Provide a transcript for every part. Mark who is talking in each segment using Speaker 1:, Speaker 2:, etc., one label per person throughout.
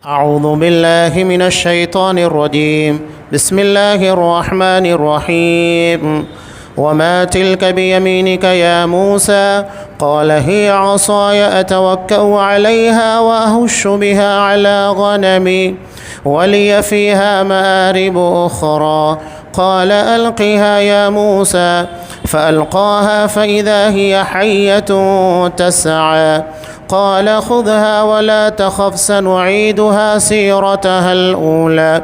Speaker 1: أعوذ بالله من الشيطان الرجيم. بسم الله الرحمن الرحيم. وما تلك بيمينك يا موسى؟ قال هي عصاي أتوكأ عليها وأهش بها على غنمي ولي فيها مآرب أخرى. قال ألقها يا موسى فألقاها فإذا هي حية تسعى. قال خذها ولا تخف سنعيدها سيرتها الأولى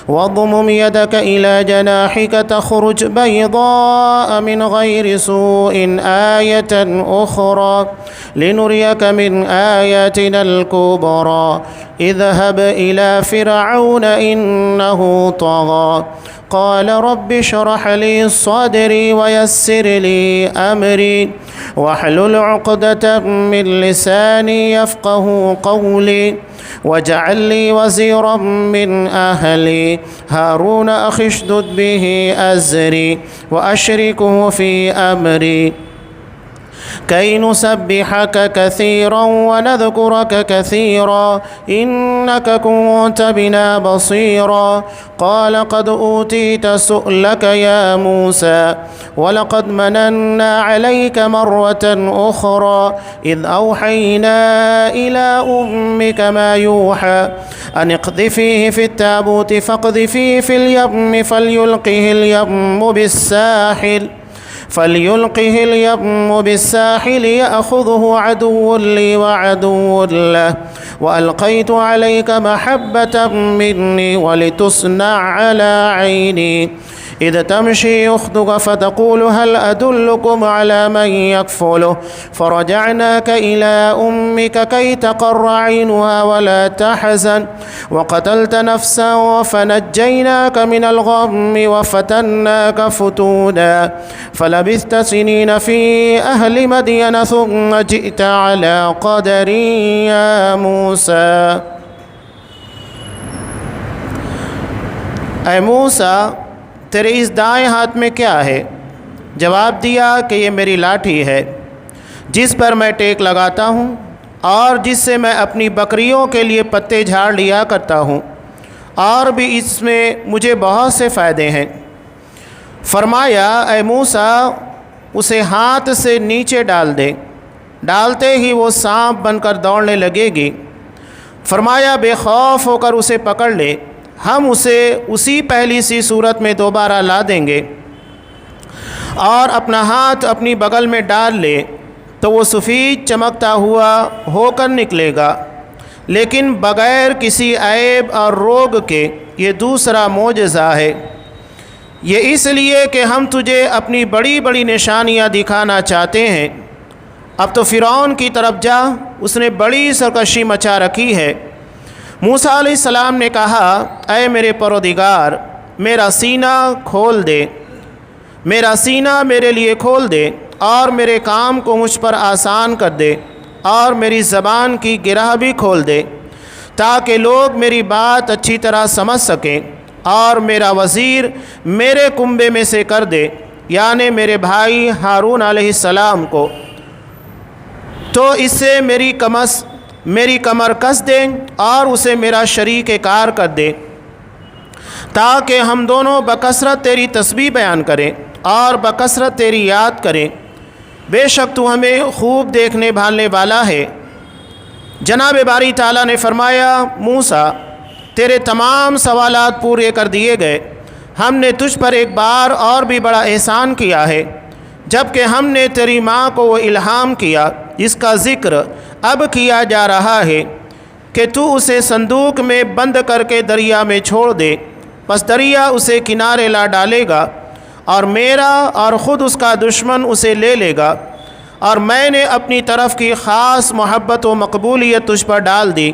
Speaker 1: واضمم يدك إلى جناحك تخرج بيضاء من غير سوء آية أخرى لنريك من آياتنا الكبرى. اذهب إلى فرعون إنه طغى. قال رب اشرح لي صدري ويسر لي أمري واحلل عقدة من لساني يفقه قولي واجعل لي وزيرا من أهلي هارون أخي اشدد به أزري وأشركه في أمري كي نسبحك كثيرا ونذكرك كثيرا إنك كنت بنا بصيرا. قال قد أوتيت سؤلك يا موسى ولقد مننا عليك مرة أخرى إذ أوحينا إلى أمك ما يوحى أن اقذفيه في التابوت فاقذفيه في اليم فليلقه اليم بالساحل يأخذه عدو لي وعدو له وألقيت عليك محبة مني ولتصنع على عيني إذ تمشي أختك فتقول هل أدلكم على من يكفله فرجعناك إلى أمك كي تقر عينها ولا تحزن وقتلت نفسا فنجيناك من الغم وفتناك فتونا فلبثت سنين في أهل مدين ثم جئت على قدر يا موسى. اے موسیٰ تیرے اس دائیں ہاتھ میں کیا ہے؟ جواب دیا کہ یہ میری لاٹھی ہے جس پر میں ٹیک لگاتا ہوں اور جس سے میں اپنی بکریوں کے لیے پتے جھاڑ لیا کرتا ہوں اور بھی اس میں مجھے بہت سے فائدے ہیں. فرمایا اے موسیٰ اسے ہاتھ سے نیچے ڈال دے. ڈالتے ہی وہ سانپ بن کر دوڑنے لگے گی. فرمایا بے خوف ہو کر اسے پکڑ لے. ہم اسے اسی پہلی سی صورت میں دوبارہ لا دیں گے اور اپنا ہاتھ اپنی بغل میں ڈال لے تو وہ سفید چمکتا ہوا ہو کر نکلے گا لیکن بغیر کسی عیب اور روگ کے. یہ دوسرا معجزہ ہے. یہ اس لیے کہ ہم تجھے اپنی بڑی بڑی نشانیاں دکھانا چاہتے ہیں. اب تو فرعون کی طرف جا, اس نے بڑی سرکشی مچا رکھی ہے. موسیٰ علیہ السلام نے کہا اے میرے پروردگار میرا سینہ کھول دے, میرا سینہ میرے لیے کھول دے اور میرے کام کو مجھ پر آسان کر دے اور میری زبان کی گرہ بھی کھول دے تاکہ لوگ میری بات اچھی طرح سمجھ سکیں اور میرا وزیر میرے کنبے میں سے کر دے یعنی میرے بھائی ہارون علیہ السلام کو, تو اس سے میری کمر کس دے اور اسے میرا شریک کار کر دے تاکہ ہم دونوں بکثرت تیری تسبیح بیان کریں اور بکثرت تیری یاد کریں. بے شک تو ہمیں خوب دیکھنے بھالنے والا ہے. جناب باری تعالیٰ نے فرمایا موسیٰ تیرے تمام سوالات پورے کر دیے گئے. ہم نے تجھ پر ایک بار اور بھی بڑا احسان کیا ہے جب کہ ہم نے تیری ماں کو وہ الہام کیا جس کا ذکر اب کیا جا رہا ہے کہ تو اسے صندوق میں بند کر کے دریا میں چھوڑ دے. پس دریا اسے کنارے لا ڈالے گا اور میرا اور خود اس کا دشمن اسے لے لے گا اور میں نے اپنی طرف کی خاص محبت و مقبولیت تجھ پر ڈال دی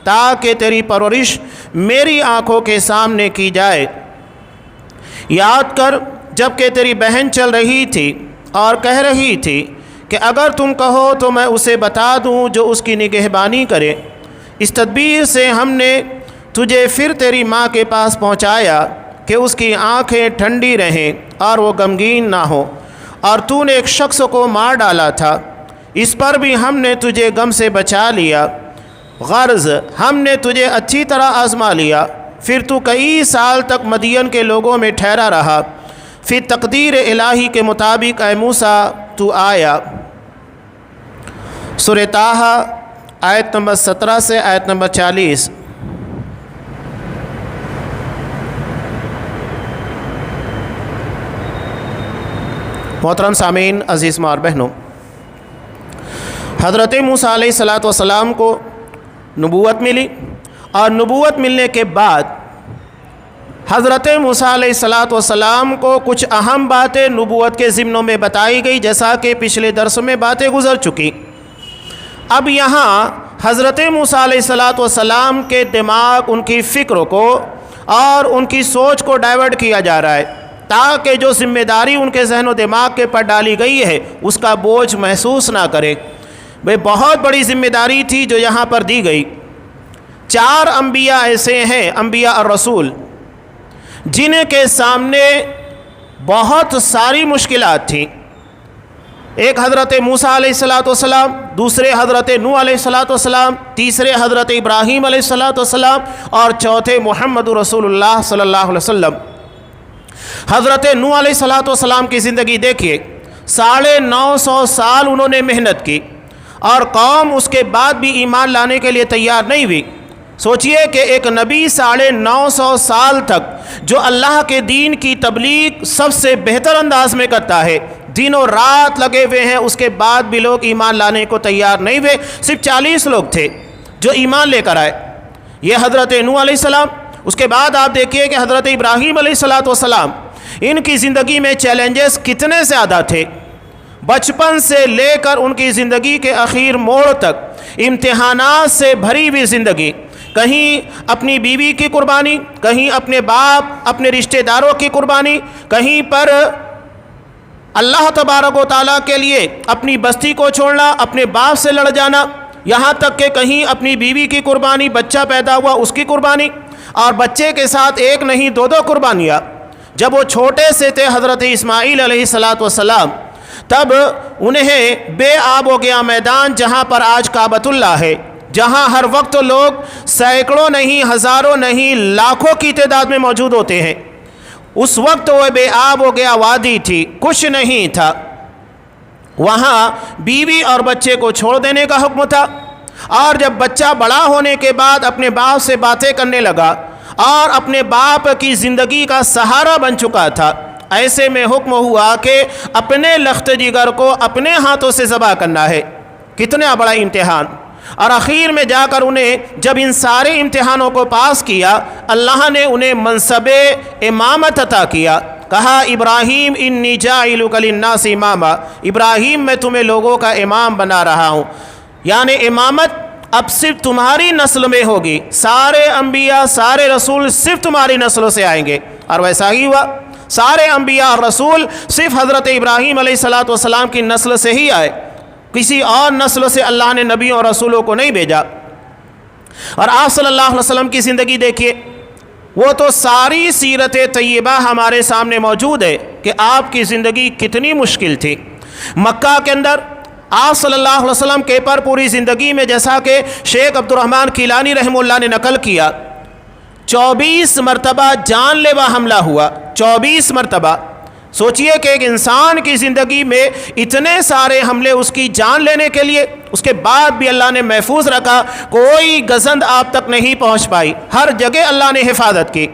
Speaker 1: تاکہ تیری پرورش میری آنکھوں کے سامنے کی جائے. یاد کر جب کہ تیری بہن چل رہی تھی اور کہہ رہی تھی کہ اگر تم کہو تو میں اسے بتا دوں جو اس کی نگہبانی کرے. اس تدبیر سے ہم نے تجھے پھر تیری ماں کے پاس پہنچایا کہ اس کی آنکھیں ٹھنڈی رہیں اور وہ غمگین نہ ہو, اور تو نے ایک شخص کو مار ڈالا تھا, اس پر بھی ہم نے تجھے غم سے بچا لیا. غرض ہم نے تجھے اچھی طرح آزما لیا، پھر تو کئی سال تک مدین کے لوگوں میں ٹھہرا رہا، پھر تقدیر الہی کے مطابق اے موسیٰ تو آیا۔ سورہ طٰہٰ آیت نمبر 17 سے آیت نمبر 40۔ محترم سامعین، عزیز ماں اور بہنوں، حضرت موسیٰ علیہ السلام کو نبوت ملی، اور نبوت ملنے کے بعد حضرت موسیٰ علیہ السلام کو کچھ اہم باتیں نبوت کے ضمنوں میں بتائی گئی، جیسا کہ پچھلے درس میں باتیں گزر چکی۔ اب یہاں حضرت موسیٰ علیہ السلام کے دماغ، ان کی فکر کو اور ان کی سوچ کو ڈائیورٹ کیا جا رہا ہے، تاکہ جو ذمہ داری ان کے ذہن و دماغ کے پر ڈالی گئی ہے اس کا بوجھ محسوس نہ کرے۔ بھئی بہت بڑی ذمہ داری تھی جو یہاں پر دی گئی۔ 4 انبیاء ایسے ہیں، انبیاء اور رسول، جن کے سامنے بہت ساری مشکلات تھیں۔ ایک حضرت موسیٰ علیہ السلام، دوسرے حضرت نوح علیہ السلام، تیسرے حضرت ابراہیم علیہ السلام، اور چوتھے محمد رسول اللہ صلی اللہ علیہ وسلم۔ حضرت نوح علیہ السلام کی زندگی دیکھیے، 950 سال انہوں نے محنت کی، اور قوم اس کے بعد بھی ایمان لانے کے لیے تیار نہیں ہوئی۔ سوچئے کہ ایک نبی 950 سال تک جو اللہ کے دین کی تبلیغ سب سے بہتر انداز میں کرتا ہے، دن و رات لگے ہوئے ہیں، اس کے بعد بھی لوگ ایمان لانے کو تیار نہیں ہوئے۔ صرف 40 لوگ تھے جو ایمان لے کر آئے، یہ حضرت نوح علیہ السلام۔ اس کے بعد آپ دیکھیے کہ حضرت ابراہیم علیہ السلام، ان کی زندگی میں چیلنجز کتنے زیادہ تھے، بچپن سے لے کر ان کی زندگی کے آخر موڑ تک امتحانات سے بھری ہوئی زندگی، کہیں اپنی بیوی کی قربانی، کہیں اپنے باپ اپنے رشتہ داروں کی قربانی، کہیں پر اللہ تبارک و تعالیٰ کے لیے اپنی بستی کو چھوڑنا، اپنے باپ سے لڑ جانا، یہاں تک کہ کہیں اپنی بیوی کی قربانی، بچہ پیدا ہوا اس کی قربانی، اور بچے کے ساتھ ایک نہیں 2 قربانیاں۔ جب وہ چھوٹے سے تھے حضرت اسماعیل علیہ السلام، تب انہیں بے آب ہو گیا میدان جہاں پر آج کعبۃ اللہ ہے، جہاں ہر وقت لوگ سینکڑوں نہیں، ہزاروں نہیں، لاکھوں کی تعداد میں موجود ہوتے ہیں۔ اس وقت وہ بے آب ہو گیا وادی تھی، کچھ نہیں تھا، وہاں بیوی اور بچے کو چھوڑ دینے کا حکم تھا۔ اور جب بچہ بڑا ہونے کے بعد اپنے باپ سے باتیں کرنے لگا اور اپنے باپ کی زندگی کا سہارا بن چکا تھا، ایسے میں حکم ہوا کہ اپنے لخت جگر کو اپنے ہاتھوں سے ذبح کرنا ہے۔ کتنا بڑا امتحان! اور آخر میں جا کر انہیں جب ان سارے امتحانوں کو پاس کیا، اللہ نے انہیں منصب امامت عطا کیا۔ کہا ابراہیم انی جاعلک للناس اماما، ابراہیم میں تمہیں لوگوں کا امام بنا رہا ہوں، یعنی امامت اب صرف تمہاری نسل میں ہوگی، سارے انبیاء سارے رسول صرف تمہاری نسلوں سے آئیں گے۔ اور ویسا ہی ہوا، سارے انبیاء اور رسول صرف حضرت ابراہیم علیہ السلام کی نسل سے ہی آئے، کسی اور نسل سے اللہ نے نبیوں اور رسولوں کو نہیں بھیجا۔ اور آپ صلی اللہ علیہ وسلم کی زندگی دیکھیے، وہ تو ساری سیرت طیبہ ہمارے سامنے موجود ہے کہ آپ کی زندگی کتنی مشکل تھی۔ مکہ کے اندر آپ صلی اللہ علیہ وسلم کے پر پوری زندگی میں، جیسا کہ شیخ عبد الرحمن کیلانی رحمہ اللہ نے نقل کیا، 24 مرتبہ جان لیوا حملہ ہوا، 24 مرتبہ۔ سوچئے کہ ایک انسان کی زندگی میں اتنے سارے حملے اس کی جان لینے کے لیے، اس کے بعد بھی اللہ نے محفوظ رکھا، کوئی گزند آپ تک نہیں پہنچ پائی، ہر جگہ اللہ نے حفاظت کی۔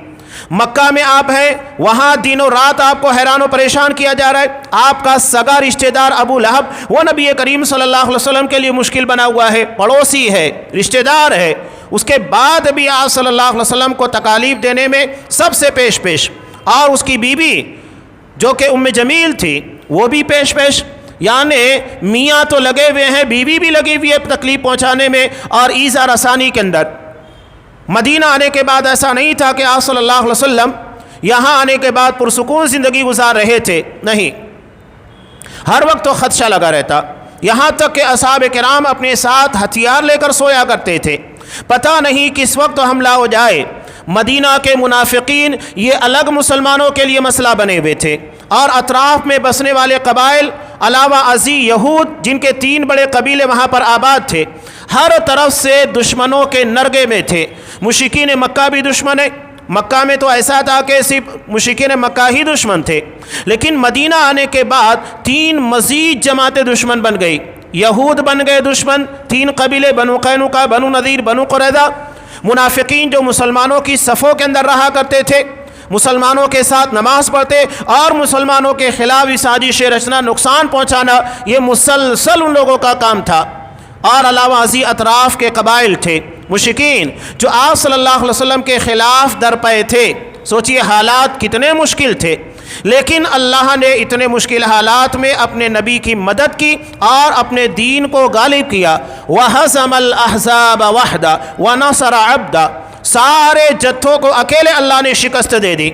Speaker 1: مکہ میں آپ ہیں، وہاں دن و رات آپ کو حیران و پریشان کیا جا رہا ہے، آپ کا سگا رشتہ دار ابو لہب، وہ نبی کریم صلی اللہ علیہ وسلم کے لیے مشکل بنا ہوا ہے، پڑوسی ہے، رشتہ دار ہے، اس کے بعد بھی آپ صلی اللہ علیہ وسلم کو تکالیف دینے میں سب سے پیش، اور اس کی بیوی جو کہ ام جمیل تھی وہ بھی پیش، یعنی میاں تو لگے ہوئے ہیں، بیوی بھی لگی ہوئی ہے تکلیف پہنچانے میں اور ایذا رسانی کے اندر۔ مدینہ آنے کے بعد ایسا نہیں تھا کہ آپ صلی اللہ علیہ وسلم یہاں آنے کے بعد پرسکون زندگی گزار رہے تھے، نہیں، ہر وقت تو خدشہ لگا رہتا، یہاں تک کہ اصحاب کرام اپنے ساتھ ہتھیار لے کر سویا کرتے تھے، پتہ نہیں کس وقت حملہ ہو جائے۔ مدینہ کے منافقین یہ الگ مسلمانوں کے لیے مسئلہ بنے ہوئے تھے، اور اطراف میں بسنے والے قبائل علاوہ ازی یہود، جن کے 3 بڑے قبیلے وہاں پر آباد تھے، ہر طرف سے دشمنوں کے نرگے میں تھے۔ مشرکین مکہ بھی دشمن ہے، مکہ میں تو ایسا تھا کہ صرف مشرکین مکہ ہی دشمن تھے، لیکن مدینہ آنے کے بعد 3 مزید جماعتیں دشمن بن گئی۔ یہود بن گئے دشمن، 3 قبیلے، بنو قینقاع، بنو نذیر، بنو قریظہ۔ منافقین جو مسلمانوں کی صفوں کے اندر رہا کرتے تھے، مسلمانوں کے ساتھ نماز پڑھتے اور مسلمانوں کے خلاف سازشیں رچنا، نقصان پہنچانا، یہ مسلسل ان لوگوں کا کام تھا۔ اور علاوہ ازیں اطراف کے قبائل تھے مشرکین جو آپ صلی اللہ علیہ وسلم کے خلاف درپے تھے۔ سوچئے حالات کتنے مشکل تھے، لیکن اللہ نے اتنے مشکل حالات میں اپنے نبی کی مدد کی اور اپنے دین کو غالب کیا۔ وَهَزَمَ الْأَحْزَابَ وَحْدَهُ وَنَصَرَ عَبْدَهُ، سارے جتھوں کو اکیلے اللہ نے شکست دے دی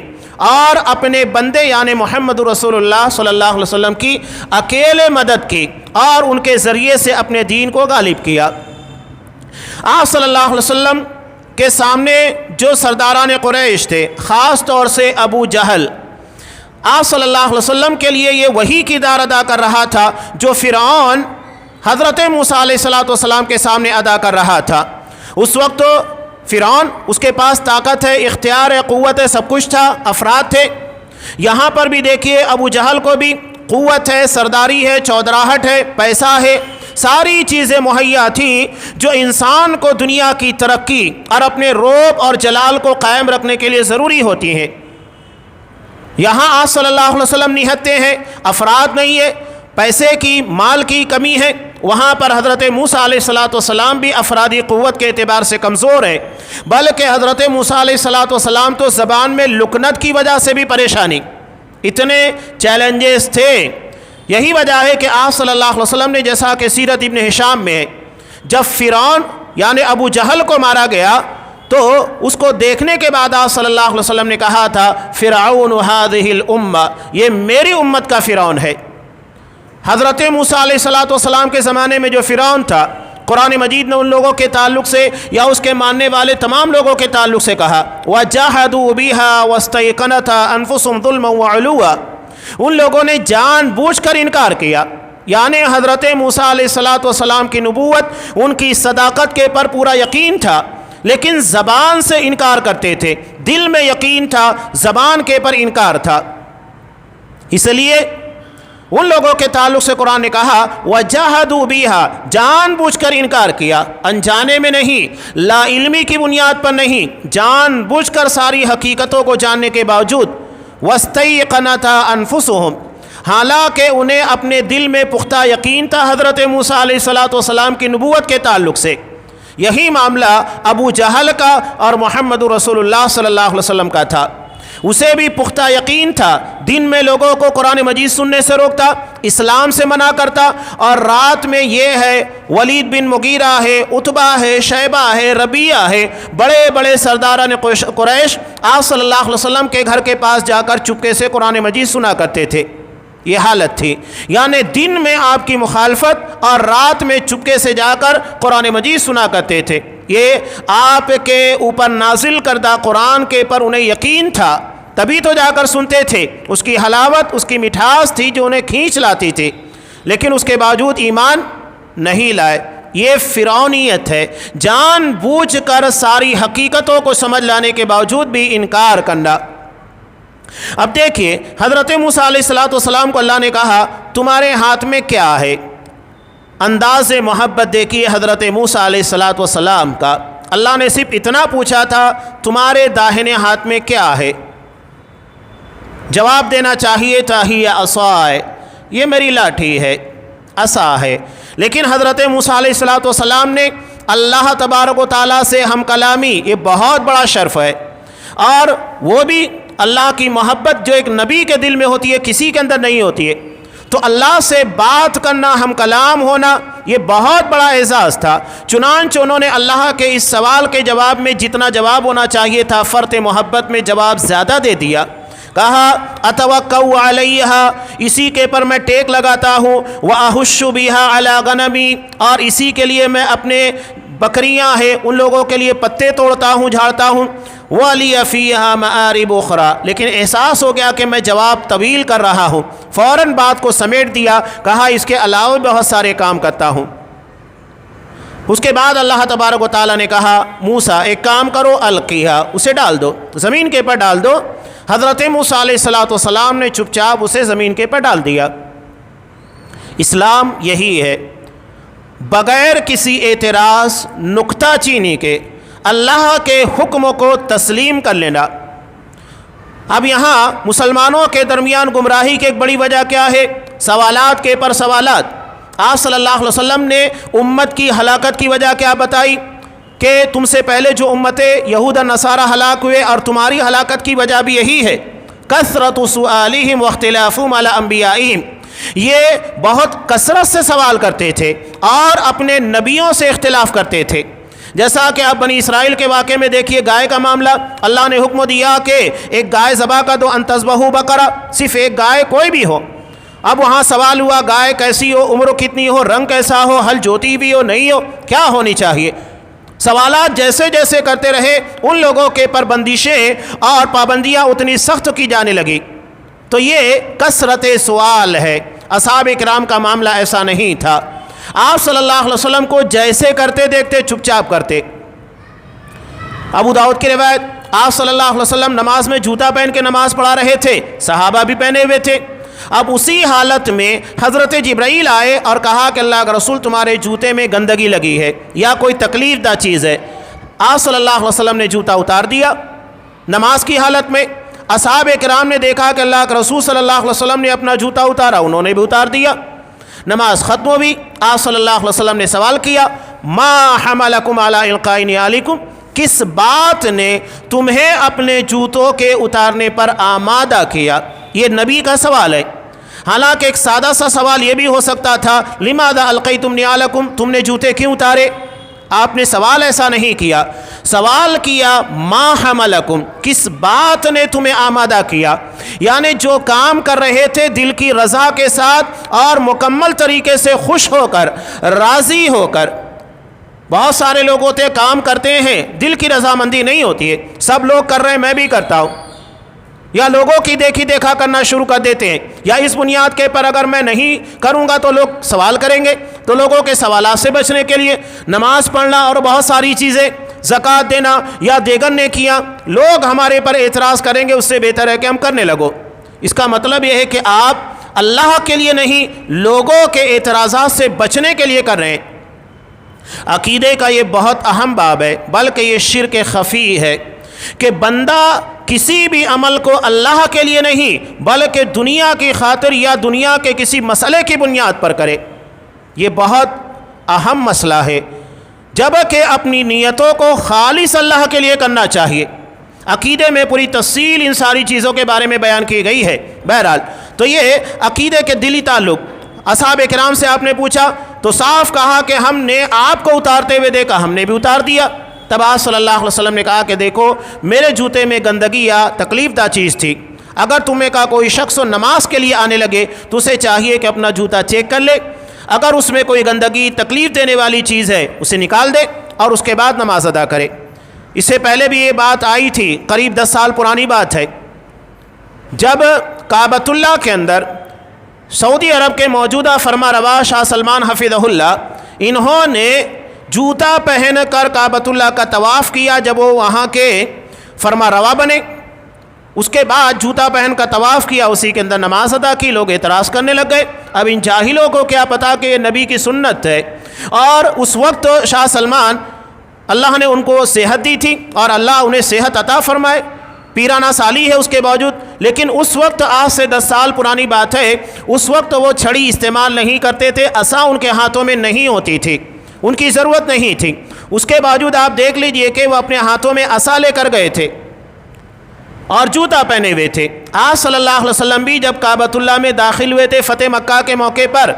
Speaker 1: اور اپنے بندے یعنی محمد رسول اللہ صلی اللہ علیہ وسلم کی اکیلے مدد کی اور ان کے ذریعے سے اپنے دین کو غالب کیا۔ آپ صلی اللہ علیہ وسلم کے سامنے جو سرداران قریش تھے، خاص طور سے ابو جہل، آپ صلی اللہ علیہ وسلم کے لیے یہ وہی کردار ادا کر رہا تھا جو فرعون حضرت موسیٰ علیہ السلام کے سامنے ادا کر رہا تھا۔ اس وقت تو فرعون اس کے پاس طاقت ہے، اختیار ہے، قوت ہے، سب کچھ تھا، افراد تھے۔ یہاں پر بھی دیکھیے ابو جہل کو بھی قوت ہے، سرداری ہے، چودراہٹ ہے، پیسہ ہے، ساری چیزیں مہیا تھیں جو انسان کو دنیا کی ترقی اور اپنے رعب اور جلال کو قائم رکھنے کے لیے ضروری ہوتی ہیں۔ یہاں آپ صلی اللہ علیہ وسلم نہتے ہیں، افراد نہیں ہے، پیسے کی، مال کی کمی ہے۔ وہاں پر حضرت موسیٰ علیہ السلام بھی افرادی قوت کے اعتبار سے کمزور ہے، بلکہ حضرت موسیٰ علیہ السلام تو زبان میں لکنت کی وجہ سے بھی پریشانی، اتنے چیلنجز تھے۔ یہی وجہ ہے کہ آپ صلی اللہ علیہ وسلم نے، جیسا کہ سیرت ابن ہشام میں ہے، جب فرعون یعنی ابو جہل کو مارا گیا تو اس کو دیکھنے کے بعد آپ صلی اللہ علیہ وسلم نے کہا تھا فرعون هذه الامہ، یہ میری امت کا فرعون ہے۔ حضرت موسیٰ علیہ السلام کے زمانے میں جو فرعون تھا، قرآن مجید نے ان لوگوں کے تعلق سے یا اس کے ماننے والے تمام لوگوں کے تعلق سے کہا وَجَاهَدُوا بِهَا وَاسْتَيْقَنَتْهَا أَنفُسُهُمْ ظُلْمًا وَعُلُوًّا، ان لوگوں نے جان بوجھ کر انکار کیا، یعنی حضرت موسیٰ علیہ السلام کی نبوت، ان کی صداقت کے پر پورا یقین تھا، لیکن زبان سے انکار کرتے تھے، دل میں یقین تھا، زبان کے پر انکار تھا۔ اس لیے ان لوگوں کے تعلق سے قرآن نے کہا وَجَاهَدُوا بِهَا، جان بوجھ کر انکار کیا، انجانے میں نہیں، لا علمی کی بنیاد پر نہیں، جان بوجھ کر ساری حقیقتوں کو جاننے کے باوجود وَاسْتَيْقَنَتْهَا أَنفُسُهُمْ، حالانکہ انہیں اپنے دل میں پختہ یقین تھا حضرت موسیٰ علیہ السلام کی نبوت کے تعلق سے۔ یہی معاملہ ابو جہل کا اور محمد رسول اللہ صلی اللہ علیہ وسلم کا تھا، اسے بھی پختہ یقین تھا، دن میں لوگوں کو قرآن مجید سننے سے روکتا، اسلام سے منع کرتا، اور رات میں یہ ہے ولید بن مغیرہ ہے، عتبہ ہے، شیبہ ہے، ربیعہ ہے، بڑے بڑے سرداران قریش آپ صلی اللہ علیہ وسلم کے گھر کے پاس جا کر چپکے سے قرآن مجید سنا کرتے تھے۔ یہ حالت تھی، یعنی دن میں آپ کی مخالفت اور رات میں چپکے سے جا کر قرآن مجید سنا کرتے تھے۔ یہ آپ کے اوپر نازل کردہ قرآن کے پر انہیں یقین تھا، تبھی تو جا کر سنتے تھے، اس کی حلاوت، اس کی مٹھاس تھی جو انہیں کھینچ لاتی تھی، لیکن اس کے باوجود ایمان نہیں لائے۔ یہ فرعونیت ہے، جان بوجھ کر ساری حقیقتوں کو سمجھ لانے کے باوجود بھی انکار کرنا۔ اب دیکھیے حضرت موسیٰ علیہ السلام کو اللہ نے کہا تمہارے ہاتھ میں کیا ہے؟ انداز محبت دیکھیے حضرت موسیٰ علیہ السلام کا، اللہ نے صرف اتنا پوچھا تھا تمہارے داہنے ہاتھ میں کیا ہے؟ جواب دینا چاہیے تھا ہی عصائے، یہ میری لاٹھی ہے، عصا ہے، لیکن حضرت موسیٰ علیہ السلام نے اللہ تبارک و تعالیٰ سے ہم کلامی، یہ بہت بڑا شرف ہے، اور وہ بھی اللہ کی محبت جو ایک نبی کے دل میں ہوتی ہے کسی کے اندر نہیں ہوتی ہے، تو اللہ سے بات کرنا، ہم کلام ہونا، یہ بہت بڑا اعزاز تھا۔ چنانچہ انہوں نے اللہ کے اس سوال کے جواب میں جتنا جواب ہونا چاہیے تھا فرط محبت میں جواب زیادہ دے دیا، کہا اتوکل علیہا، اسی کے پر میں ٹیک لگاتا ہوں، واحش بہا علی غنمی، اور اسی کے لیے میں اپنے بکریاں ہیں ان لوگوں کے لیے پتے توڑتا ہوں، جھاڑتا ہوں، وَلِيَ فِيهَا مَآرِبُ أُخْرَى، لیکن احساس ہو گیا کہ میں جواب طویل کر رہا ہوں، فوراً بات کو سمیٹ دیا، کہا اس کے علاوہ بہت سارے کام کرتا ہوں۔ اس کے بعد اللہ تبارک و تعالیٰ نے کہا موسیٰ ایک کام کرو القیہا، اسے ڈال دو، زمین کے اوپر ڈال دو۔ حضرت موسیٰ علیہ السلام نے چپ چاپ اسے زمین کے اوپر ڈال دیا۔ اسلام یہی ہے، بغیر کسی اعتراض نکتہ چینی کے اللہ کے حکم کو تسلیم کر لینا۔ اب یہاں مسلمانوں کے درمیان گمراہی کی ایک بڑی وجہ کیا ہے؟ سوالات کے پر سوالات۔ آپ صلی اللہ علیہ وسلم نے امت کی ہلاکت کی وجہ کیا بتائی کہ تم سے پہلے جو امتیں یہود و نصارہ ہلاک ہوئے اور تمہاری ہلاکت کی وجہ بھی یہی ہے، کثرت سؤالہم واختلافہم علی انبیائہم، یہ بہت کثرت سے سوال کرتے تھے اور اپنے نبیوں سے اختلاف کرتے تھے۔ جیسا کہ آپ بنی اسرائیل کے واقعے میں دیکھیے، گائے کا معاملہ، اللہ نے حکم دیا کہ ایک گائے ذبح کر دو، ان تذبحوا بقرہ، صرف ایک گائے کوئی بھی ہو۔ اب وہاں سوال ہوا گائے کیسی ہو، عمر کتنی ہو، رنگ کیسا ہو، ہل جوتی بھی ہو نہیں ہو، کیا ہونی چاہیے؟ سوالات جیسے جیسے کرتے رہے ان لوگوں کے پر بندشیں اور پابندیاں اتنی سخت کی جانے لگی۔ تو یہ کثرت سوال ہے۔ اصحاب کرام کا معاملہ ایسا نہیں تھا، آپ صلی اللہ علیہ وسلم کو جیسے کرتے دیکھتے چپ چاپ کرتے۔ ابو داؤد کی روایت، آپ صلی اللہ علیہ وسلم نماز میں جوتا پہن کے نماز پڑھا رہے تھے، صحابہ بھی پہنے ہوئے تھے۔ اب اسی حالت میں حضرت جبرائیل آئے اور کہا کہ اللہ کا رسول تمہارے جوتے میں گندگی لگی ہے یا کوئی تکلیف دہ چیز ہے۔ آپ صلی اللہ علیہ وسلم نے جوتا اتار دیا نماز کی حالت میں۔ اصحاب کرام نے دیکھا کہ اللہ کے رسول صلی اللہ علیہ وسلم نے اپنا جوتا اتارا، انہوں نے بھی اتار دیا۔ نماز ختم ہوئی، آپ صلی اللہ علیہ وسلم نے سوال کیا ما حملکم علی القاء نعالکم، کس بات نے تمہیں اپنے جوتوں کے اتارنے پر آمادہ کیا؟ یہ نبی کا سوال ہے۔ حالانکہ ایک سادہ سا سوال یہ بھی ہو سکتا تھا لماذا القیتم نعالکم، تم نے جوتے کیوں اتارے؟ آپ نے سوال ایسا نہیں کیا، سوال کیا ما حملکم، کس بات نے تمہیں آمادہ کیا؟ یعنی جو کام کر رہے تھے دل کی رضا کے ساتھ اور مکمل طریقے سے خوش ہو کر، راضی ہو کر۔ بہت سارے لوگ ہوتے کام کرتے ہیں دل کی رضامندی نہیں ہوتی ہے، سب لوگ کر رہے ہیں میں بھی کرتا ہوں، یا لوگوں کی دیکھی دیکھا کرنا شروع کر دیتے ہیں، یا اس بنیاد کے پر اگر میں نہیں کروں گا تو لوگ سوال کریں گے۔ تو لوگوں کے سوالات سے بچنے کے لیے نماز پڑھنا اور بہت ساری چیزیں، زکوٰۃ دینا یا دیگر نیکیاں، لوگ ہمارے پر اعتراض کریں گے، اس سے بہتر ہے کہ ہم کرنے لگو۔ اس کا مطلب یہ ہے کہ آپ اللہ کے لیے نہیں، لوگوں کے اعتراضات سے بچنے کے لیے کر رہے ہیں۔ عقیدے کا یہ بہت اہم باب ہے، بلکہ یہ شرک خفی ہے کہ بندہ کسی بھی عمل کو اللہ کے لیے نہیں بلکہ دنیا کی خاطر یا دنیا کے کسی مسئلے کی بنیاد پر کرے۔ یہ بہت اہم مسئلہ ہے، جبکہ اپنی نیتوں کو خالص اللہ کے لیے کرنا چاہیے۔ عقیدے میں پوری تفصیل ان ساری چیزوں کے بارے میں بیان کی گئی ہے۔ بہرحال تو یہ عقیدے کے دلی تعلق، اصحاب کرام سے آپ نے پوچھا تو صاف کہا کہ ہم نے آپ کو اتارتے ہوئے دیکھا، ہم نے بھی اتار دیا۔ تب آپ صلی اللہ علیہ وسلم نے کہا کہ دیکھو میرے جوتے میں گندگی یا تکلیف دہ چیز تھی، اگر تمہیں کا کوئی شخص نماز کے لیے آنے لگے تو اسے چاہیے کہ اپنا جوتا چیک کر لے، اگر اس میں کوئی گندگی تکلیف دینے والی چیز ہے اسے نکال دے اور اس کے بعد نماز ادا کرے۔ اس سے پہلے بھی یہ بات آئی تھی، قریب 10 سال پرانی بات ہے، جب کعبۃ اللہ کے اندر سعودی عرب کے موجودہ فرما روا شاہ سلمان حفظہ اللہ، انہوں نے جوتا پہن کر کعبۃ اللہ کا طواف کیا جب وہ وہاں کے فرما روا بنے۔ اس کے بعد جوتا پہن کر طواف کیا، اسی کے اندر نماز ادا کی، لوگ اعتراض کرنے لگ گئے۔ اب ان جاہلوں کو کیا پتا کہ یہ نبی کی سنت ہے، اور اس وقت شاہ سلمان اللہ نے ان کو صحت دی تھی اور اللہ انہیں صحت عطا فرمائے، پیرانہ سالی ہے اس کے باوجود، لیکن اس وقت آج سے 10 سال پرانی بات ہے، اس وقت وہ چھڑی استعمال نہیں کرتے تھے، عصا ان کے ہاتھوں میں نہیں ہوتی تھی، ان کی ضرورت نہیں تھی۔ اس کے باوجود آپ دیکھ لیجئے کہ وہ اپنے ہاتھوں میں عصا لے کر گئے تھے اور جوتا پہنے ہوئے تھے۔ آپ صلی اللہ علیہ وسلم بھی جب کعبۃ اللہ میں داخل ہوئے تھے فتح مکہ کے موقع پر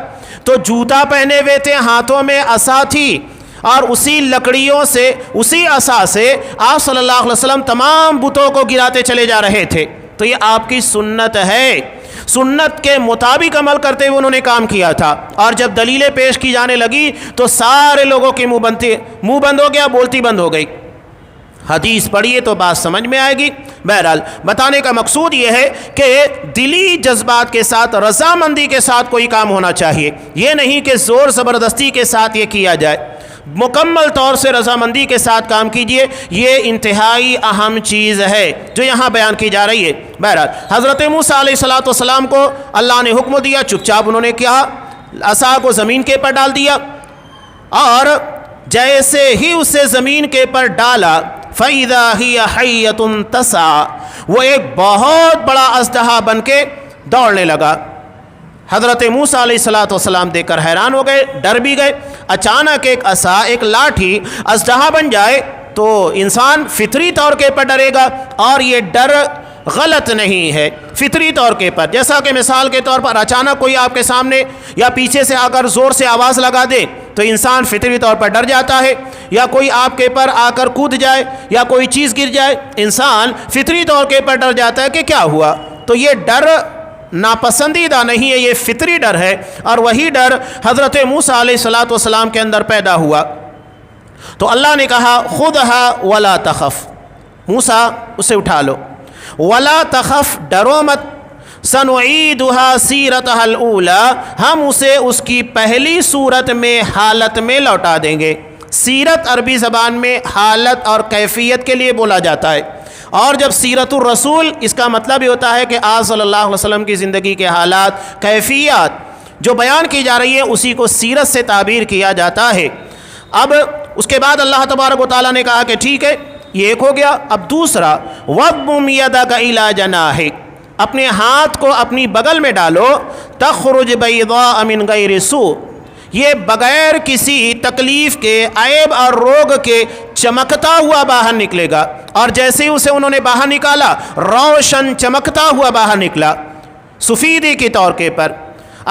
Speaker 1: تو جوتا پہنے ہوئے تھے، ہاتھوں میں عصا تھی، اور اسی لکڑیوں سے، اسی عصا سے آپ صلی اللہ علیہ وسلم تمام بتوں کو گراتے چلے جا رہے تھے۔ تو یہ آپ کی سنت ہے، سنت کے مطابق عمل کرتے ہوئے انہوں نے کام کیا تھا، اور جب دلیلیں پیش کی جانے لگی تو سارے لوگوں کی منہ بند ہو گیا، بولتی بند ہو گئی۔ حدیث پڑھیے تو بات سمجھ میں آئے گی۔ بہرحال بتانے کا مقصود یہ ہے کہ دلی جذبات کے ساتھ، رضامندی کے ساتھ کوئی کام ہونا چاہیے، یہ نہیں کہ زور زبردستی کے ساتھ یہ کیا جائے۔ مکمل طور سے رضامندی کے ساتھ کام کیجئے، یہ انتہائی اہم چیز ہے جو یہاں بیان کی جا رہی ہے۔ بہرحال حضرت موسیٰ علیہ السلام کو اللہ نے حکم دیا، چپ چاپ انہوں نے کیا، عصا کو زمین کے پر ڈال دیا، اور جیسے ہی اسے زمین کے پر ڈالا فَإِذَا هِيَ حَيَّةٌ تَسْعَىٰ، وہ ایک بہت بڑا اژدہا بن کے دوڑنے لگا۔ حضرت موسیٰ علیہ السلام دیکھ کر حیران ہو گئے، ڈر بھی گئے۔ اچانک ایک عصا، ایک لاٹھی اژدہا بن جائے تو انسان فطری طور کے پر ڈرے گا، اور یہ ڈر غلط نہیں ہے، فطری طور کے پر۔ جیسا کہ مثال کے طور پر اچانک کوئی آپ کے سامنے یا پیچھے سے آ کر زور سے آواز لگا دے تو انسان فطری طور پر ڈر جاتا ہے، یا کوئی آپ کے پر آ کر کود جائے یا کوئی چیز گر جائے، انسان فطری طور کے پر ڈر جاتا ہے کہ کیا ہوا۔ تو یہ ڈر ناپسندیدہ نہیں ہے، یہ فطری ڈر ہے، اور وہی ڈر حضرت موسیٰ علیہ السلام کے اندر پیدا ہوا۔ تو اللہ نے کہا خُذْهَا وَلَا تَخَفْ، موسیٰ اسے اٹھا لو، وَلَا تَخَفْ، ڈرو مت، سَنُعِيدُهَا سِيرَتَهَا الْأُولَىٰ، ہم اسے اس کی پہلی صورت میں، حالت میں لوٹا دیں گے۔ سیرت عربی زبان میں حالت اور کیفیت کے لیے بولا جاتا ہے، اور جب سیرت الرسول اس کا مطلب یہ ہوتا ہے کہ آج صلی اللہ علیہ وسلم کی زندگی کے حالات، کیفیات جو بیان کی جا رہی ہے اسی کو سیرت سے تعبیر کیا جاتا ہے۔ اب اس کے بعد اللہ تبارک و تعالیٰ نے کہا کہ ٹھیک ہے، یہ ایک ہو گیا۔ اب دوسرا، وَضْمُمْ يَدَكَ إِلَىٰ جَنَاحِكَ، اپنے ہاتھ کو اپنی بغل میں ڈالو، تَخْرُجْ بَيْضَاءَ مِنْ غَيْرِ سُوءٍ، یہ بغیر کسی تکلیف کے، عیب اور روگ کے چمکتا ہوا باہر نکلے گا، اور جیسے ہی اسے انہوں نے باہر نکالا روشن چمکتا ہوا باہر نکلا، سفیدی کے طور کے پر۔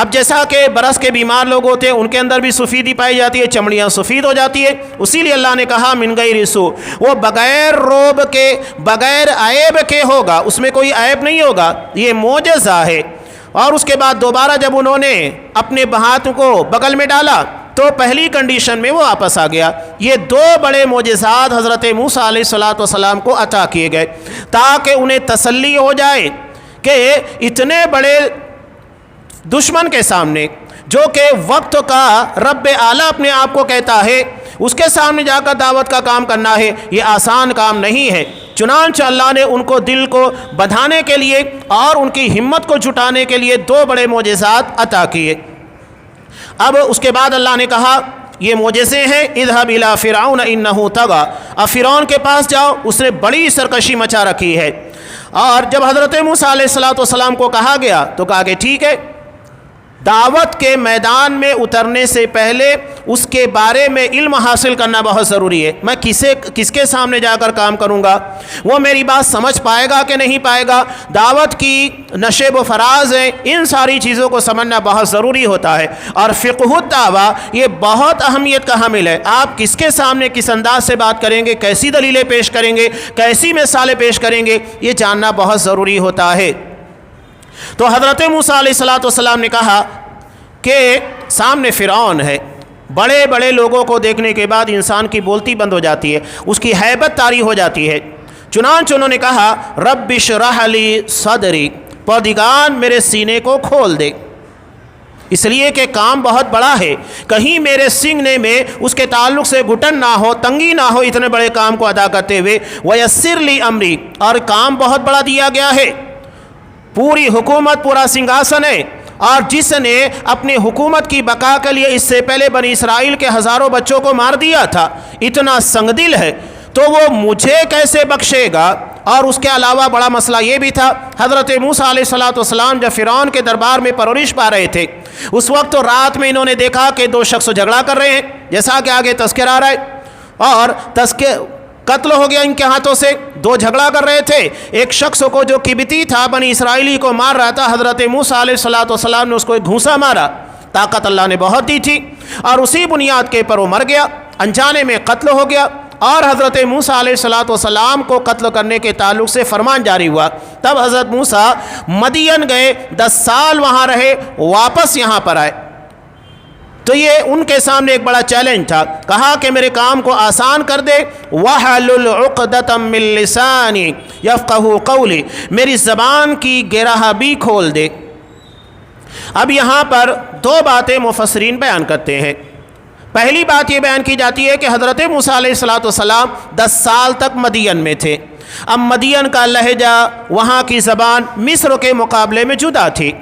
Speaker 1: اب جیسا کہ برس کے بیمار لوگ ہوتے ہیں ان کے اندر بھی سفیدی پائی جاتی ہے، چمڑیاں سفید ہو جاتی ہے، اسی لیے اللہ نے کہا من غیر سوء، وہ بغیر روب کے، بغیر عیب کے ہوگا، اس میں کوئی عیب نہیں ہوگا، یہ معجزہ ہے۔ اور اس کے بعد دوبارہ جب انہوں نے اپنے ہاتھ کو بغل میں ڈالا تو پہلی کنڈیشن میں وہ واپس آ گیا۔ یہ دو بڑے معجزات حضرت موسیٰ علیہ السلام کو عطا کیے گئے تاکہ انہیں تسلی ہو جائے کہ اتنے بڑے دشمن کے سامنے، جو کہ وقت کا رب اعلیٰ اپنے آپ کو کہتا ہے، اس کے سامنے جا کر دعوت کا کام کرنا ہے، یہ آسان کام نہیں ہے۔ چنانچہ اللہ نے ان کو دل کو بندھانے کے لیے اور ان کی ہمت کو جٹانے کے لیے دو بڑے معجزات عطا کیے۔ اب اس کے بعد اللہ نے کہا یہ معجزے ہیں، اذهب الى فرعون انه طغى، اب فرعون کے پاس جاؤ، اس نے بڑی سرکشی مچا رکھی ہے۔ اور جب حضرت موسیٰ علیہ السلام کو کہا گیا تو کہا کہ ٹھیک ہے، دعوت کے میدان میں اترنے سے پہلے اس کے بارے میں علم حاصل کرنا بہت ضروری ہے۔ میں کس کے سامنے جا کر کام کروں گا، وہ میری بات سمجھ پائے گا کہ نہیں پائے گا، دعوت کی نشیب و فراز ہے، ان ساری چیزوں کو سمجھنا بہت ضروری ہوتا ہے۔ اور فقہ الدعوہ یہ بہت اہمیت کا حامل ہے۔ آپ کس کے سامنے کس انداز سے بات کریں گے، کیسی دلیلیں پیش کریں گے، کیسی مثالیں پیش کریں گے، یہ جاننا بہت ضروری ہوتا ہے۔ تو حضرت موسیٰ علیہ السلام نے کہا کہ سامنے فرعون ہے، بڑے بڑے لوگوں کو دیکھنے کے بعد انسان کی بولتی بند ہو جاتی ہے، اس کی ہیبت طاری ہو جاتی ہے۔ چنانچہ انہوں نے کہا رب اشرح لی صدری، پروردگار میرے سینے کو کھول دے، اس لیے کہ کام بہت بڑا ہے، کہیں میرے سینگنے میں اس کے تعلق سے گھٹن نہ ہو، تنگی نہ ہو اتنے بڑے کام کو ادا کرتے ہوئے۔ ویسر لی امری، اور کام بہت بڑا دیا گیا ہے، پوری حکومت، پورا سنگھاسن ہے، اور جس نے اپنی حکومت کی بقا کے لیے اس سے پہلے بنی اسرائیل کے ہزاروں بچوں کو مار دیا تھا، اتنا سنگ دل ہے، تو وہ مجھے کیسے بخشے گا۔ اور اس کے علاوہ بڑا مسئلہ یہ بھی تھا، حضرت موسیٰ علیہ السلام جب فرعون کے دربار میں پرورش پا رہے تھے، اس وقت رات میں انہوں نے دیکھا کہ دو شخص جھگڑا کر رہے ہیں، جیسا کہ آگے تذکر آ رہا ہے، اور قتل ہو گیا ان کے ہاتھوں سے۔ دو جھگڑا کر رہے تھے، ایک شخص کو جو قبطی تھا، بنی اسرائیلی کو مار رہا تھا، حضرت موسیٰ علیہ السلام نے اس کو ایک گھونسا مارا، طاقت اللہ نے بہت دی تھی، اور اسی بنیاد کے پر وہ مر گیا، انجانے میں قتل ہو گیا۔ اور حضرت موسیٰ علیہ السلام کو قتل کرنے کے تعلق سے فرمان جاری ہوا۔ تب حضرت موسیٰ مدین گئے، 10 سال وہاں رہے، واپس یہاں پر آئے، تو یہ ان کے سامنے ایک بڑا چیلنج تھا۔ کہا کہ میرے کام کو آسان کر دے، وَحْلُلْ عُقْدَةً مِّن لِّسَانِي يَفْقَهُوا قَوْلِي، میری زبان کی گرہ بھی کھول دے۔ اب یہاں پر دو باتیں مفسرین بیان کرتے ہیں۔ پہلی بات یہ بیان کی جاتی ہے کہ حضرت موسیٰ علیہ السلام 10 سال تک مدین میں تھے۔ اب مدین کا لہجہ، وہاں کی زبان مصر کے مقابلے میں جدا تھی۔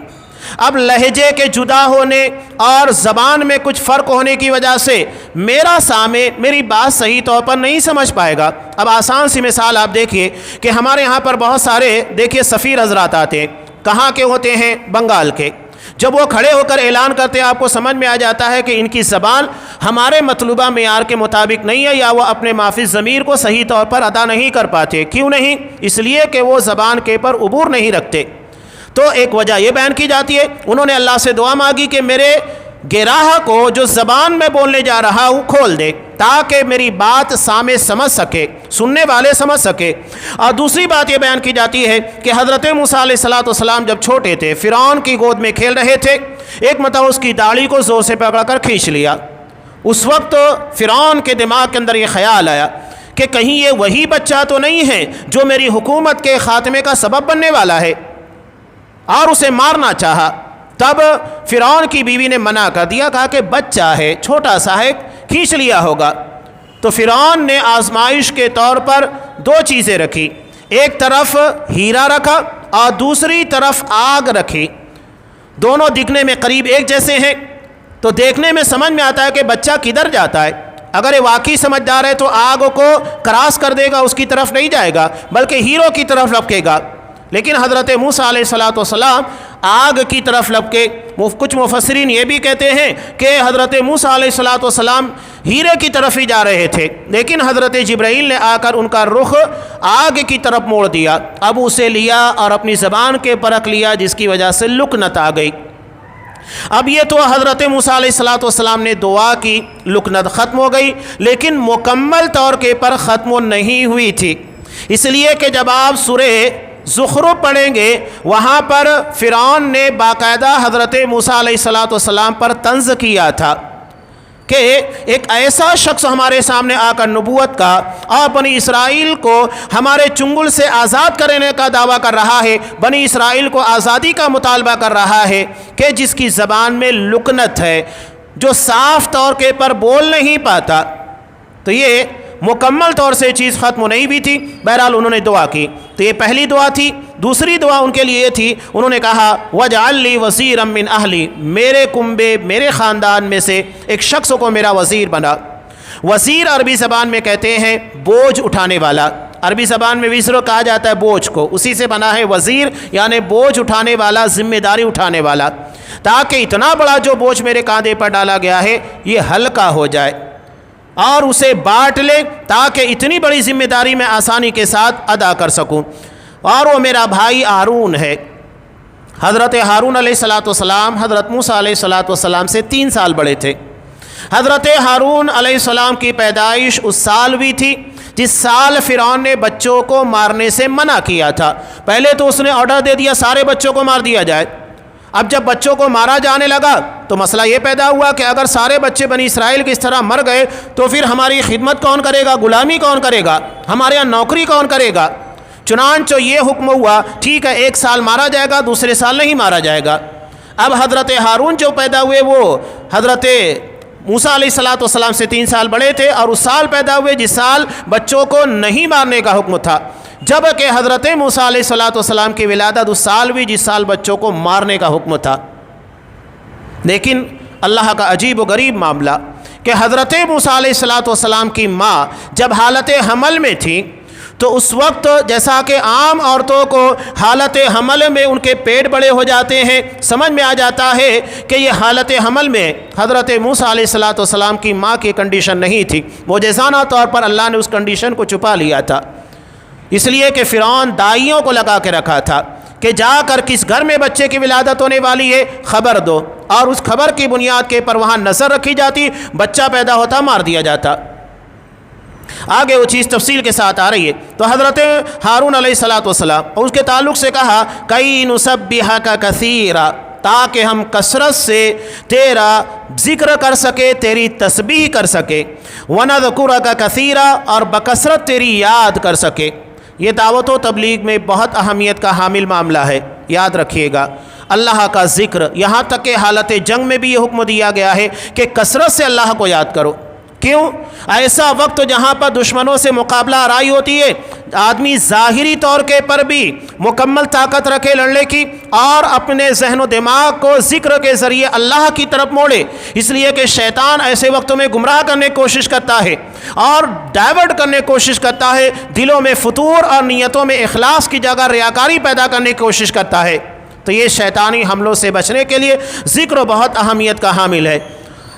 Speaker 1: اب لہجے کے جدا ہونے اور زبان میں کچھ فرق ہونے کی وجہ سے میرا سامع میری بات صحیح طور پر نہیں سمجھ پائے گا۔ اب آسان سی مثال آپ دیکھیے کہ ہمارے یہاں پر بہت سارے سفیر حضرات آتے ہیں، کہاں کے ہوتے ہیں؟ بنگال کے۔ جب وہ کھڑے ہو کر اعلان کرتے ہیں آپ کو سمجھ میں آ جاتا ہے کہ ان کی زبان ہمارے مطلوبہ معیار کے مطابق نہیں ہے، یا وہ اپنے مافی ضمیر کو صحیح طور پر ادا نہیں کر پاتے۔ کیوں نہیں؟ اس لیے کہ وہ زبان کے پر عبور نہیں رکھتے۔ تو ایک وجہ یہ بیان کی جاتی ہے، انہوں نے اللہ سے دعا مانگی کہ میرے گراہ کو جو زبان میں بولنے جا رہا ہوں کھول دے، تاکہ میری بات سامع سمجھ سکے، سننے والے سمجھ سکے۔ اور دوسری بات یہ بیان کی جاتی ہے کہ حضرت موسیٰ علیہ السلام جب چھوٹے تھے، فرعون کی گود میں کھیل رہے تھے، ایک مرتبہ اس کی داڑھی کو زور سے پکڑ کر کھینچ لیا۔ اس وقت فرعون کے دماغ کے اندر یہ خیال آیا کہ کہیں یہ وہی بچہ تو نہیں ہے جو میری حکومت کے خاتمے کا سبب بننے والا ہے، اور اسے مارنا چاہا۔ تب فرعون کی بیوی نے منع کر دیا، کہا کہ بچہ ہے، چھوٹا سا ہے، کھینچ لیا ہوگا۔ تو فرعون نے آزمائش کے طور پر 2 چیزیں رکھی، ایک طرف ہیرا رکھا اور دوسری طرف آگ رکھی۔ دونوں دکھنے میں قریب ایک جیسے ہیں، تو دیکھنے میں سمجھ میں آتا ہے کہ بچہ کدھر جاتا ہے۔ اگر یہ واقعی سمجھدار ہے تو آگ کو کراس کر دے گا، اس کی طرف نہیں جائے گا بلکہ ہیرو کی طرف لپکے گا۔ لیکن حضرت موسیٰ علیہ السلام آگ کی طرف لپکے۔ کچھ مفسرین یہ بھی کہتے ہیں کہ حضرت موسیٰ علیہ السلام ہیرے کی طرف ہی جا رہے تھے، لیکن حضرت جبرائیل نے آ کر ان کا رخ آگ کی طرف موڑ دیا۔ اب اسے لیا اور اپنی زبان کے پرکھ لیا، جس کی وجہ سے لکنت آ گئی۔ اب یہ تو حضرت موسیٰ علیہ السلام نے دعا کی، لکنت ختم ہو گئی، لیکن مکمل طور کے پر ختم نہیں ہوئی تھی، اس لیے کہ جب آپ سورہ زخرف پڑھیں گے، وہاں پر فرعون نے باقاعدہ حضرت موسیٰ علیہ السلام پر طنز کیا تھا کہ ایک ایسا شخص ہمارے سامنے آ کر نبوت کا اور بنی اسرائیل کو ہمارے چنگل سے آزاد کرنے کا دعویٰ کر رہا ہے، بنی اسرائیل کو آزادی کا مطالبہ کر رہا ہے، کہ جس کی زبان میں لکنت ہے، جو صاف طور کے پر بول نہیں پاتا۔ تو یہ مکمل طور سے چیز ختم نہیں بھی تھی۔ بہرحال انہوں نے دعا کی، تو یہ پہلی دعا تھی۔ دوسری دعا ان کے لیے تھی، انہوں نے کہا وَاجْعَلْ لِي وَزِيرًا مِّنْ أَهْلِي، میرے کنبے، میرے خاندان میں سے ایک شخص کو میرا وزیر بنا۔ وزیر عربی زبان میں کہتے ہیں بوجھ اٹھانے والا، عربی زبان میں وزر کہا جاتا ہے بوجھ کو، اسی سے بنا ہے وزیر، یعنی بوجھ اٹھانے والا، ذمہ داری اٹھانے والا، تاکہ اتنا بڑا جو بوجھ میرے کاندھے پر ڈالا گیا ہے یہ ہلکا ہو جائے اور اسے بانٹ لے، تاکہ اتنی بڑی ذمہ داری میں آسانی کے ساتھ ادا کر سکوں۔ اور وہ میرا بھائی ہارون ہے۔ حضرت ہارون علیہ السلام حضرت موسیٰ علیہ السلام سے 3 سال بڑے تھے۔ حضرت ہارون علیہ السلام کی پیدائش اس سال بھی تھی جس سال فرعون نے بچوں کو مارنے سے منع کیا تھا۔ پہلے تو اس نے آرڈر دے دیا سارے بچوں کو مار دیا جائے۔ اب جب بچوں کو مارا جانے لگا تو مسئلہ یہ پیدا ہوا کہ اگر سارے بچے بنی اسرائیل کی اس طرح مر گئے تو پھر ہماری خدمت کون کرے گا، غلامی کون کرے گا، ہمارے یہاں نوکری کون کرے گا۔ چنانچہ یہ حکم ہوا ٹھیک ہے 1 سال مارا جائے گا، دوسرے سال نہیں مارا جائے گا۔ اب حضرت ہارون جو پیدا ہوئے وہ حضرت موسیٰ علیہ السلام سے 3 سال بڑے تھے، اور اس سال پیدا ہوئے جس سال بچوں کو نہیں مارنے کا حکم تھا، جبکہ حضرت موسیٰ علیہ السلام کی ولادت اس سال بھی جس سال بچوں کو مارنے کا حکم تھا۔ لیکن اللہ کا عجیب و غریب معاملہ کہ حضرت موسیٰ علیہ السلام کی ماں جب حالت حمل میں تھی تو اس وقت جیسا کہ عام عورتوں کو حالت حمل میں ان کے پیٹ بڑے ہو جاتے ہیں، سمجھ میں آ جاتا ہے کہ یہ حالت حمل میں حضرت موسیٰ علیہ السلام کی ماں کی کنڈیشن نہیں تھی، معجزانہ طور پر اللہ نے اس کنڈیشن کو چھپا لیا تھا، اس لیے کہ فرعون دائیوں کو لگا کے رکھا تھا کہ جا کر کس گھر میں بچے کی ولادت ہونے والی ہے خبر دو، اور اس خبر کی بنیاد کے پر وہاں نظر رکھی جاتی، بچہ پیدا ہوتا مار دیا جاتا۔ آگے وہ چیز تفصیل کے ساتھ آ رہی ہے۔ تو حضرت ہارون علیہ السلام اور اس کے تعلق سے کہا کئی نسبحک کثیرا، تاکہ ہم کثرت سے تیرا ذکر کر سکے، تیری تسبیح کر سکے، ونذکرک کثیرا، اور بکثرت تیری یاد کر سکے۔ یہ دعوت و تبلیغ میں بہت اہمیت کا حامل معاملہ ہے، یاد رکھیے گا۔ اللہ کا ذکر، یہاں تک کہ حالت جنگ میں بھی یہ حکم دیا گیا ہے کہ کثرت سے اللہ کو یاد کرو۔ کیوں؟ ایسا وقت جہاں پر دشمنوں سے مقابلہ آرائی ہوتی ہے، آدمی ظاہری طور کے پر بھی مکمل طاقت رکھے لڑنے کی، اور اپنے ذہن و دماغ کو ذکر کے ذریعے اللہ کی طرف موڑے، اس لیے کہ شیطان ایسے وقتوں میں گمراہ کرنے کی کوشش کرتا ہے اور ڈائیورٹ کرنے کی کوشش کرتا ہے، دلوں میں فتور اور نیتوں میں اخلاص کی جگہ ریاکاری پیدا کرنے کی کوشش کرتا ہے۔ تو یہ شیطانی حملوں سے بچنے کے لیے ذکر بہت اہمیت کا حامل ہے۔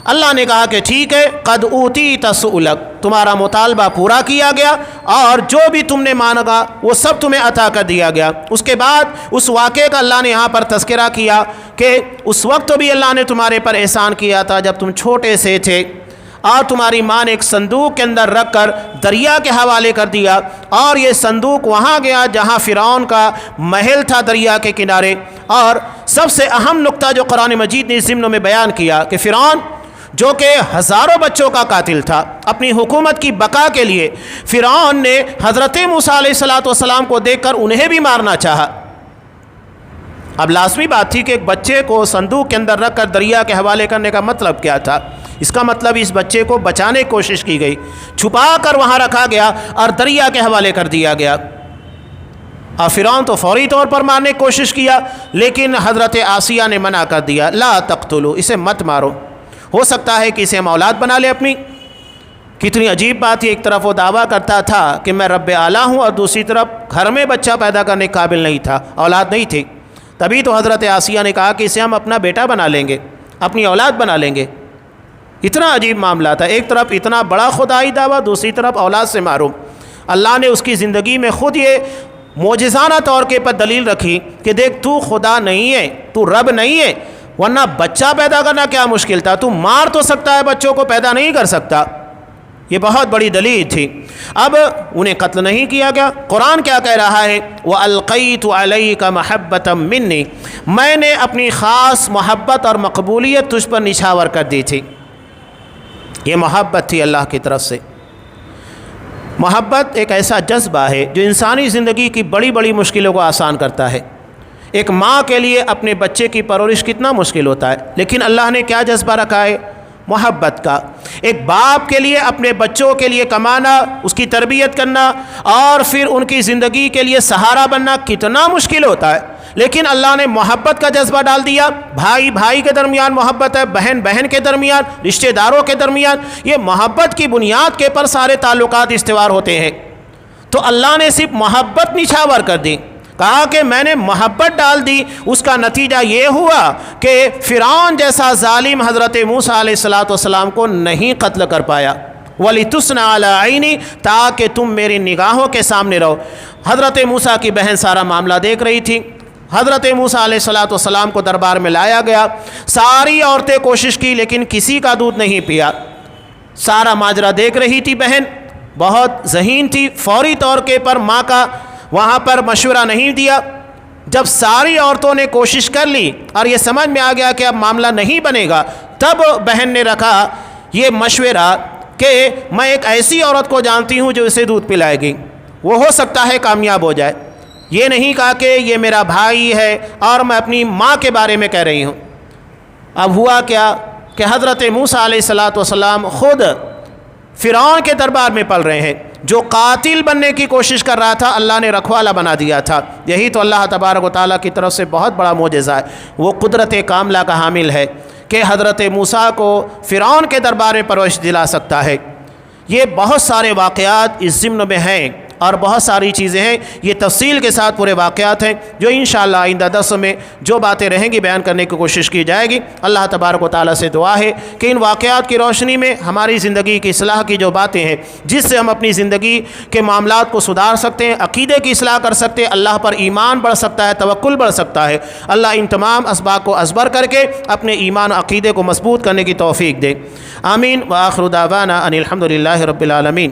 Speaker 1: اللہ نے کہا کہ ٹھیک ہے، قد اوتیت سؤلک، تمہارا مطالبہ پورا کیا گیا اور جو بھی تم نے مانگا وہ سب تمہیں عطا کر دیا گیا۔ اس کے بعد اس واقعے کا اللہ نے یہاں پر تذکرہ کیا کہ اس وقت بھی اللہ نے تمہارے پر احسان کیا تھا جب تم چھوٹے سے تھے، اور تمہاری ماں نے ایک صندوق کے اندر رکھ کر دریا کے حوالے کر دیا، اور یہ صندوق وہاں گیا جہاں فرعون کا محل تھا دریا کے کنارے۔ اور سب سے اہم نقطہ جو قرآن مجید نے اس ضمن میں بیان کیا کہ فرعون جو کہ ہزاروں بچوں کا قاتل تھا، اپنی حکومت کی بقا کے لیے فرعون نے حضرت موسیٰ علیہ السلام کو دیکھ کر انہیں بھی مارنا چاہا۔ اب لازمی بات تھی کہ ایک بچے کو صندوق کے اندر رکھ کر دریا کے حوالے کرنے کا مطلب کیا تھا؟ اس کا مطلب اس بچے کو بچانے کی کوشش کی گئی، چھپا کر وہاں رکھا گیا اور دریا کے حوالے کر دیا گیا۔ اور فرعون تو فوری طور پر مارنے کی کوشش کیا، لیکن حضرت آسیہ نے منع کر دیا، لا تقتلو، اسے مت مارو، ہو سکتا ہے کہ اسے ہم اولاد بنا لے اپنی۔ کتنی عجیب بات ہے، ایک طرف وہ دعویٰ کرتا تھا کہ میں رب اعلیٰ ہوں، اور دوسری طرف گھر میں بچہ پیدا کرنے کے قابل نہیں تھا، اولاد نہیں تھی۔ تبھی تو حضرت آسیہ نے کہا کہ اسے ہم اپنا بیٹا بنا لیں گے، اپنی اولاد بنا لیں گے۔ اتنا عجیب معاملہ تھا، ایک طرف اتنا بڑا خدائی دعویٰ، دوسری طرف اولاد سے محروم۔ اللہ نے اس کی زندگی میں خود یہ معجزانہ طور کے پر دلیل رکھی کہ دیکھ تو خدا نہیں ہے، تو رب نہیں ہے، ورنہ بچہ پیدا کرنا کیا مشکل تھا، تو مار تو سکتا ہے، بچوں کو پیدا نہیں کر سکتا۔ یہ بہت بڑی دلیل تھی۔ اب انہیں قتل نہیں کیا گیا۔ قرآن کیا کہہ رہا ہے؟ وَأَلْقَيْتُ عَلَيْكَ مَحَبَّةً مِّنِّي، میں نے اپنی خاص محبت اور مقبولیت تجھ پر نچھاور کر دی تھی۔ یہ محبت تھی اللہ کی طرف سے۔ محبت ایک ایسا جذبہ ہے جو انسانی زندگی کی بڑی بڑی مشکلوں کو آسان کرتا ہے۔ ایک ماں کے لیے اپنے بچے کی پرورش کتنا مشکل ہوتا ہے، لیکن اللہ نے کیا جذبہ رکھا ہے؟ محبت کا۔ ایک باپ کے لیے اپنے بچوں کے لیے کمانا، اس کی تربیت کرنا اور پھر ان کی زندگی کے لیے سہارا بننا کتنا مشکل ہوتا ہے، لیکن اللہ نے محبت کا جذبہ ڈال دیا۔ بھائی بھائی کے درمیان محبت ہے، بہن بہن کے درمیان، رشتہ داروں کے درمیان، یہ محبت کی بنیاد کے پر سارے تعلقات استوار ہوتے ہیں۔ تو اللہ نے صرف محبت نچھاور کر دی، کہا کہ میں نے محبت ڈال دی۔ اس کا نتیجہ یہ ہوا کہ فرعون جیسا ظالم حضرت موسیٰ علیہ السلام کو نہیں قتل کر پایا۔ وَلِتُسْنَ عَلَىٰ عَيْنِي، تاکہ تم میری نگاہوں کے سامنے رہو۔ حضرت موسیٰ کی بہن سارا معاملہ دیکھ رہی تھی۔ حضرت موسیٰ علیہ السلام کو دربار میں لایا گیا، ساری عورتیں کوشش کی لیکن کسی کا دودھ نہیں پیا۔ سارا ماجرا دیکھ رہی تھی بہن، بہت ذہین تھی، فوری طور کے پر ماں کا وہاں پر مشورہ نہیں دیا۔ جب ساری عورتوں نے کوشش کر لی اور یہ سمجھ میں آ گیا کہ اب معاملہ نہیں بنے گا، تب بہن نے رکھا یہ مشورہ کہ میں ایک ایسی عورت کو جانتی ہوں جو اسے دودھ پلائے گی، وہ ہو سکتا ہے کامیاب ہو جائے۔ یہ نہیں کہا کہ یہ میرا بھائی ہے اور میں اپنی ماں کے بارے میں کہہ رہی ہوں۔ اب ہوا کیا کہ حضرت موسیٰ علیہ السلام خود فرعون کے دربار میں پل رہے ہیں۔ جو قاتل بننے کی کوشش کر رہا تھا اللہ نے رکھوالا بنا دیا تھا۔ یہی تو اللہ تبارک و تعالیٰ کی طرف سے بہت بڑا معجزہ ہے، وہ قدرت کاملہ کا حامل ہے کہ حضرت موسیٰ کو فرعون کے دربار میں پرورش دلا سکتا ہے۔ یہ بہت سارے واقعات اس ضمن میں ہیں اور بہت ساری چیزیں ہیں، یہ تفصیل کے ساتھ پورے واقعات ہیں جو انشاءاللہ آئندہ درس میں جو باتیں رہیں گی بیان کرنے کی کوشش کی جائے گی۔ اللہ تبارک و تعالیٰ سے دعا ہے کہ ان واقعات کی روشنی میں ہماری زندگی کی اصلاح کی جو باتیں ہیں جس سے ہم اپنی زندگی کے معاملات کو سدھار سکتے ہیں، عقیدے کی اصلاح کر سکتے ہیں، اللہ پر ایمان بڑھ سکتا ہے، توکل بڑھ سکتا ہے، اللہ ان تمام اسباب کو ازبر کر کے اپنے ایمان و عقیدے کو مضبوط کرنے کی توفیق دے۔ آمین۔ وآخر دعوانا ان الحمد للہ رب العالمین۔